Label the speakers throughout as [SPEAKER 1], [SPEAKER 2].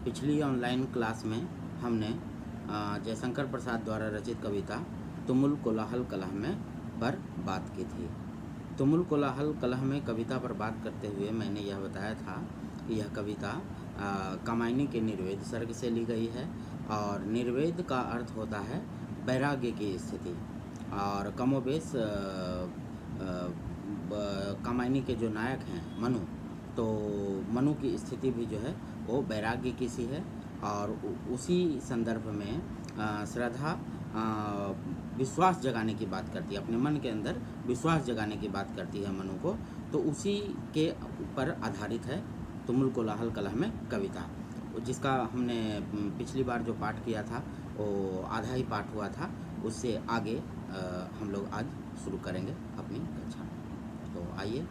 [SPEAKER 1] पिछली online class में हमने जयशंकर प्रसाद द्वारा रचित कविता तुमुल कोलाहल कलह में पर बात की थी। तुमुल कोलाहल कलह में कविता पर बात करते हुए मैंने यह बताया था कि यह कविता कामायनी के निर्वेद सर्ग से ली गई है और निर्वेद का अर्थ होता है वैराग्य की स्थिति। और कमोबेश कामायनी के जो नायक हैं मनु, तो मनु की स्थिति भी जो है वो वैराग्य की सी है। और उसी संदर्भ में श्रद्धा विश्वास जगाने की बात करती है, अपने मन के अंदर विश्वास जगाने की बात करती है मनु को। तो उसी के ऊपर आधारित है तुमुल कोलाहल कलह में कविता, जिसका हमने पिछली बार जो पाठ किया था वो आधा ही पाठ हुआ था। उससे आगे हम लोग आज शुरू करेंगे अपनी कक्षा। तो आइए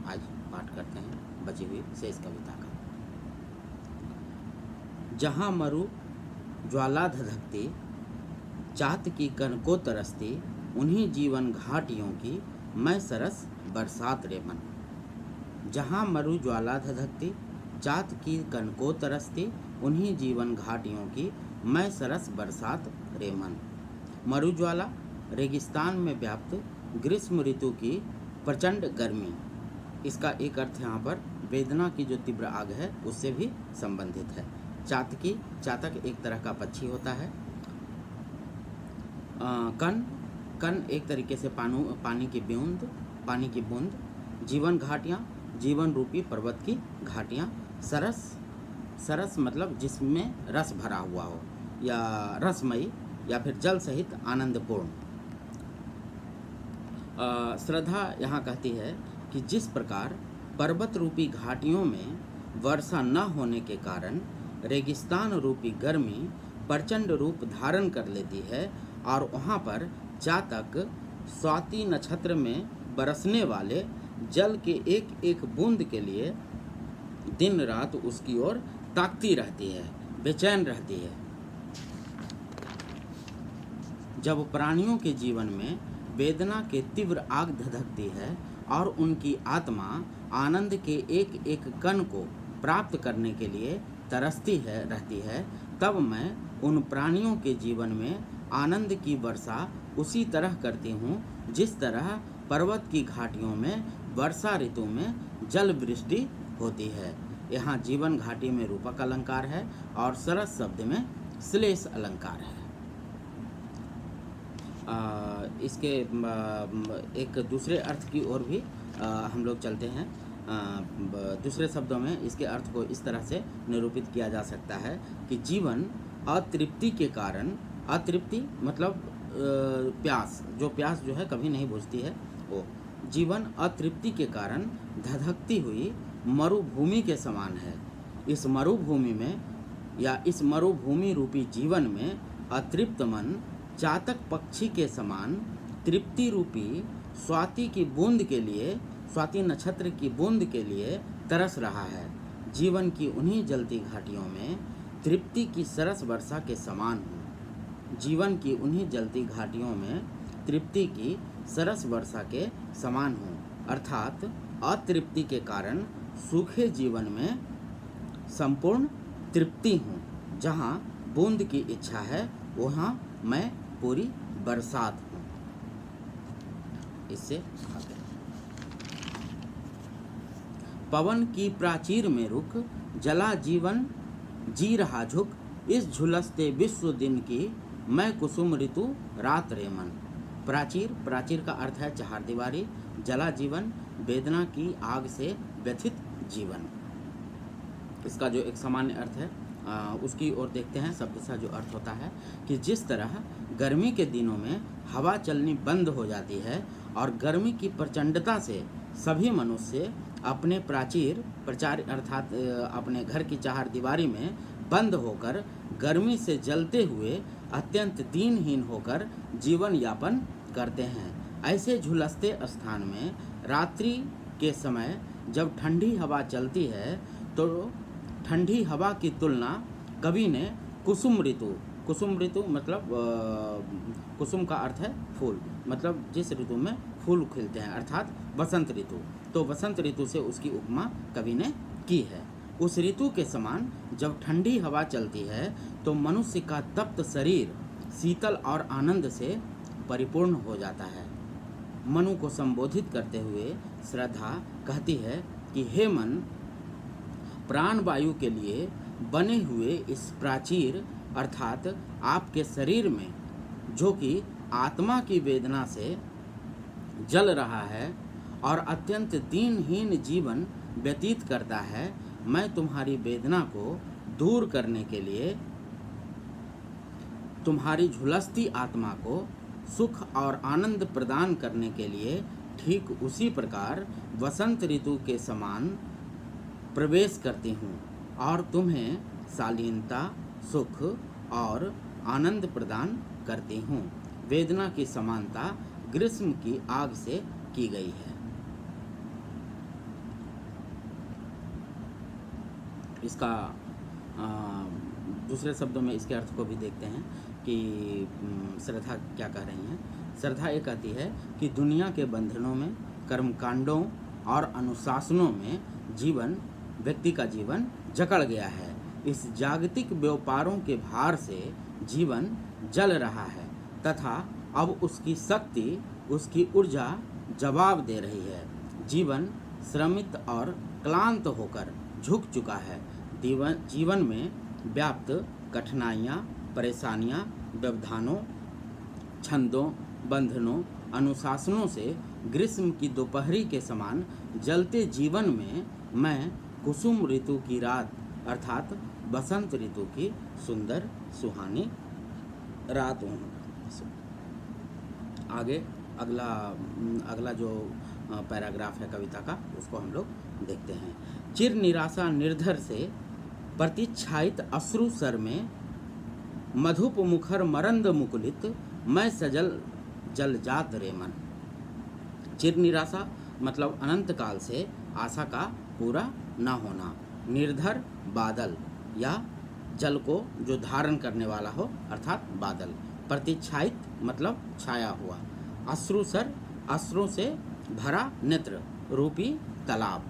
[SPEAKER 1] आज पाठ करते हैं बची हुई शेष कविता का। जहाँ मरु ज्वाला धधकती, चाहत की कण को तरसती, उन्हीं जीवन घाटियों की मैं सरस बरसात रे मन। जहाँ मरु ज्वाला धधकती, चाहत की कण को तरसती, उन्हीं जीवन घाटियों की मैं सरस बरसात रे मन। मरु ज्वाला रेगिस्तान में व्याप्त ग्रीष्म ऋतु की प्रचंड गर्मी। इसका एक अर्थ यहाँ पर वेदना की जो तीव्र आग है उससे भी संबंधित है। चातकी, चातक एक तरह का पक्षी होता है। कण एक तरीके से पानी की बूंद। जीवन घाटियाँ, जीवन रूपी पर्वत की घाटियाँ। सरस मतलब जिसमें रस भरा हुआ हो या रसमयी या फिर जल सहित आनंदपूर्ण। श्रद्धा यहाँ कहती है कि जिस प्रकार पर्वत रूपी घाटियों में वर्षा न होने के कारण रेगिस्तान रूपी गर्मी प्रचंड रूप धारण कर लेती है और वहाँ पर चातक स्वाति नक्षत्र में बरसने वाले जल के एक एक बूंद के लिए दिन रात उसकी ओर ताकती रहती है, बेचैन रहती है। जब प्राणियों के जीवन में वेदना के तीव्र आग धधकती है और उनकी आत्मा आनंद के एक एक कण को प्राप्त करने के लिए तरसती रहती है, तब मैं उन प्राणियों के जीवन में आनंद की वर्षा उसी तरह करती हूँ जिस तरह पर्वत की घाटियों में वर्षा ऋतु में जल वृष्टि होती है। यहाँ जीवन घाटी में रूपक अलंकार है और सरस शब्द में श्लेष अलंकार है। इसके एक दूसरे अर्थ की ओर भी हम लोग चलते हैं। दूसरे शब्दों में इसके अर्थ को इस तरह से निरूपित किया जा सकता है कि जीवन अतृप्ति के कारण, अतृप्ति मतलब प्यास, जो प्यास जो है कभी नहीं बुझती है, वो जीवन अतृप्ति के कारण धधकती हुई मरुभूमि के समान है। इस मरुभूमि में या इस मरुभूमि रूपी जीवन में अतृप्त मन चातक पक्षी के समान तृप्ति रूपी स्वाति की बूंद के लिए, स्वाति नक्षत्र की बूंद के लिए तरस रहा है। जीवन की उन्हीं जलती घाटियों में तृप्ति की सरस वर्षा के समान हूँ। जीवन की उन्हीं जलती घाटियों में तृप्ति की सरस वर्षा के समान हूँ, अर्थात अतृप्ति के कारण सूखे जीवन में संपूर्ण तृप्ति हूँ। जहाँ बूंद की इच्छा है वहाँ मैं पूरी बरसात हूँ। इससे आगे पवन की प्राचीर में रुक, जला जीवन जी रहा झुक, इस झुलसते विश्व दिन की मैं कुसुम ऋतु रात रे मन। प्राचीर का अर्थ है चार दीवारी। जला जीवन वेदना की आग से व्यथित जीवन। इसका जो एक सामान्य अर्थ है उसकी ओर देखते हैं। शब्द सा जो अर्थ होता है कि जिस तरह गर्मी के दिनों में हवा चलनी बंद हो जाती है और गर्मी की प्रचंडता से सभी मनुष्य अपने प्रचार अर्थात अपने घर की चार दीवारी में बंद होकर गर्मी से जलते हुए अत्यंत दीनहीन होकर जीवन यापन करते हैं, ऐसे झुलसते स्थान में रात्रि के समय जब ठंडी हवा चलती है तो ठंडी हवा की तुलना कवि ने कुसुम ऋतु मतलब कुसुम का अर्थ है फूल, मतलब जिस ऋतु में फूल खिलते हैं अर्थात वसंत ऋतु, तो वसंत ऋतु से उसकी उपमा कवि ने की है। उस ऋतु के समान जब ठंडी हवा चलती है तो मनुष्य का तप्त शरीर शीतल और आनंद से परिपूर्ण हो जाता है। मनु को संबोधित करते हुए श्रद्धा कहती है कि हे मन, प्राण वायु के लिए बने हुए इस प्राचीर अर्थात आपके शरीर में, जो कि आत्मा की वेदना से जल रहा है और अत्यंत दीनहीन जीवन व्यतीत करता है, मैं तुम्हारी वेदना को दूर करने के लिए तुम्हारी झुलसती आत्मा को सुख और आनंद प्रदान करने के लिए ठीक उसी प्रकार वसंत ऋतु के समान प्रवेश करती हूँ और तुम्हें शालीनता, सुख और आनंद प्रदान करती हूँ। वेदना की समानता ग्रीष्म की आग से की गई है। इसका दूसरे शब्दों में इसके अर्थ को भी देखते हैं कि श्रद्धा क्या कह रही हैं। श्रद्धा ये कहती है कि दुनिया के बंधनों में, कर्मकांडों और अनुशासनों में व्यक्ति का जीवन जकड़ गया है। इस जागतिक व्यापारों के भार से जीवन जल रहा है तथा अब उसकी शक्ति, उसकी ऊर्जा जवाब दे रही है। जीवन श्रमित और क्लांत होकर झुक चुका है। जीवन में व्याप्त कठिनाइयाँ, परेशानियाँ, व्यवधानों, छंदों, बंधनों, अनुशासनों से ग्रीष्म की दोपहरी के समान जलते जीवन में मैं कुसुम ऋतु की रात अर्थात बसंत ऋतु की सुंदर सुहानी रात हूँ। आगे अगला जो पैराग्राफ है कविता का, उसको हम लोग देखते हैं। चिर निराशा निर्धर से प्रतिच्छायित अश्रु सर में मधुप मुखर मरंद मुकुलित मैं सजल जल जात रे मन। चिर निराशा मतलब अनंत काल से आशा का पूरा न होना। निर्धर बादल या जल को जो धारण करने वाला हो अर्थात बादल। प्रतिच्छायित मतलब छाया हुआ। अश्रुसर अश्रु से भरा नेत्र रूपी तालाब।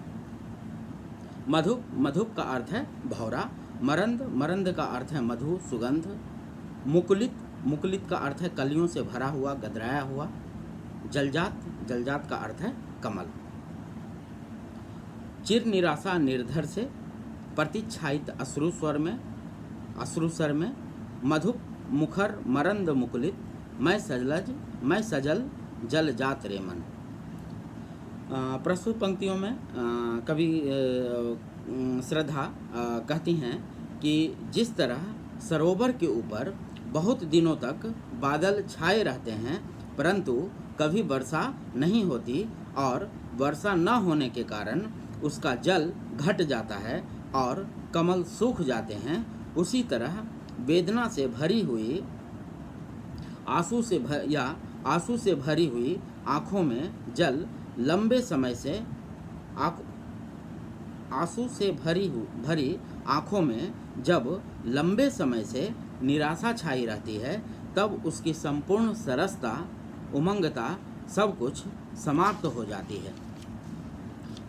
[SPEAKER 1] मधुप का अर्थ है भौरा। मरंद का अर्थ है मधु सुगंध। मुकुलित का अर्थ है कलियों से भरा हुआ, गदराया हुआ। जलजात का अर्थ है कमल। चिर निराशा निर्धर से प्रतिच्छायित अश्रुसर में मधुप मुखर मरंद मुकुलित मैं सजल जल जात रे मन। प्रस्तुत पंक्तियों में कवि श्रद्धा कहती हैं कि जिस तरह सरोवर के ऊपर बहुत दिनों तक बादल छाए रहते हैं परंतु कभी वर्षा नहीं होती और वर्षा न होने के कारण उसका जल घट जाता है और कमल सूख जाते हैं, उसी तरह वेदना से भरी हुई आंसू से भरी हुई आँखों में जल लंबे समय से आंसू से भरी आँखों में जब लंबे समय से निराशा छाई रहती है तब उसकी संपूर्ण सरसता, उमंगता सब कुछ समाप्त हो जाती है।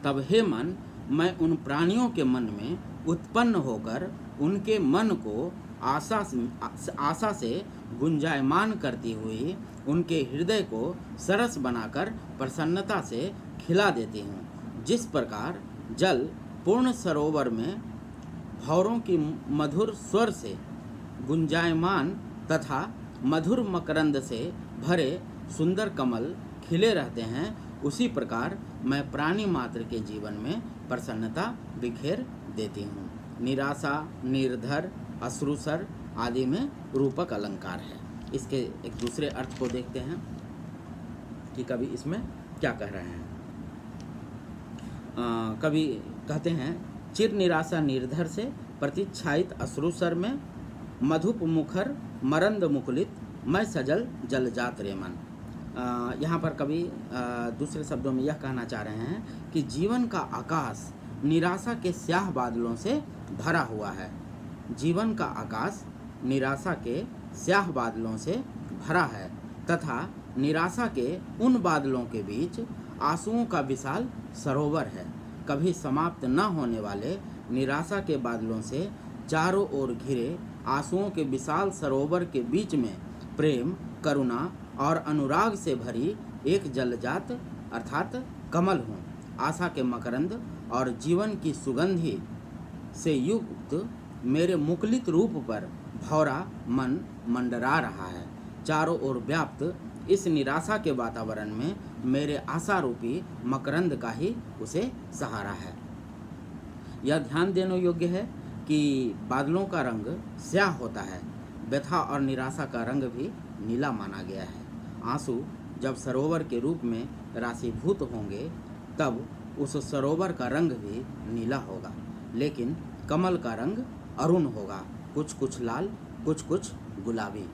[SPEAKER 1] तब हे मन, मैं उन प्राणियों के मन में उत्पन्न होकर उनके मन को आशा से गुंजायमान करती हुई उनके हृदय को सरस बनाकर प्रसन्नता से खिला देती हूँ। जिस प्रकार जल पूर्ण सरोवर में भौरों की मधुर स्वर से गुंजायमान तथा मधुर मकरंद से भरे सुंदर कमल खिले रहते हैं, उसी प्रकार मैं प्राणी मात्र के जीवन में प्रसन्नता बिखेर देती हूँ। निराशा, निर्धर, अश्रुसर आदि में रूपक अलंकार है। इसके एक दूसरे अर्थ को देखते हैं कि कवि इसमें क्या कह रहे हैं। कवि कहते हैं, चिर निराशा निर्धर से प्रतिच्छायित अश्रुसर में मधुप मुखर मरंद मुकुलित मैं सजल जल जात रे मन। यहाँ पर कवि दूसरे शब्दों में यह कहना चाह रहे हैं कि जीवन का आकाश निराशा के स्याह बादलों से भरा हुआ है। जीवन का आकाश निराशा के स्याह बादलों से भरा है तथा निराशा के उन बादलों के बीच आंसुओं का विशाल सरोवर है। कभी समाप्त न होने वाले निराशा के बादलों से चारों ओर घिरे आंसुओं के विशाल सरोवर के बीच में प्रेम, करुणा और अनुराग से भरी एक जलजात अर्थात कमल हूँ। आशा के मकरंद और जीवन की सुगंधि से युक्त मेरे मुखलित रूप पर भौरा मन मंडरा रहा है। चारों ओर व्याप्त इस निराशा के वातावरण में मेरे आशा रूपी मकरंद का ही उसे सहारा है। यह ध्यान देने योग्य है कि बादलों का रंग स्याह होता है, व्यथा और निराशा का रंग भी नीला माना गया है। आंसू जब सरोवर के रूप में राशीभूत होंगे तब उस सरोवर का रंग भी नीला होगा, लेकिन कमल का रंग अरुण होगा, कुछ कुछ लाल, कुछ कुछ गुलाबी।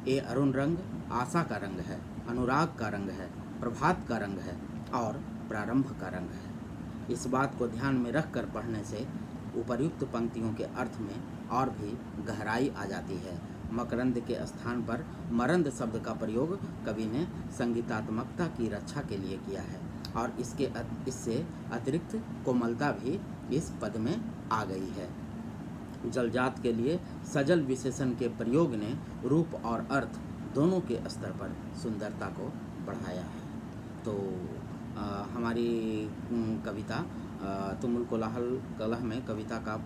[SPEAKER 1] ये अरुण रंग आशा का रंग है, अनुराग का रंग है, प्रभात का रंग है और प्रारंभ का रंग है। इस बात को ध्यान में रखकर पढ़ने से उपर्युक्त पंक्तियों के अर्थ में और भी गहराई आ जाती है। मकरंद के स्थान पर मरंद शब्द का प्रयोग कवि ने संगीतात्मकता की रक्षा के लिए किया है और इससे अतिरिक्त कोमलता भी इस पद में आ गई है। जलजात के लिए सजल विशेषण के प्रयोग ने रूप और अर्थ दोनों के स्तर पर सुंदरता को बढ़ाया है। तो हमारी कविता तुमुल कोलाहल कलह में कविता का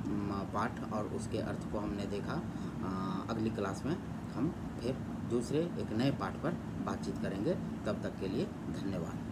[SPEAKER 1] पाठ और उसके अर्थ को हमने देखा। अगली क्लास में हम फिर दूसरे एक नए पाठ पर बातचीत करेंगे। तब तक के लिए धन्यवाद।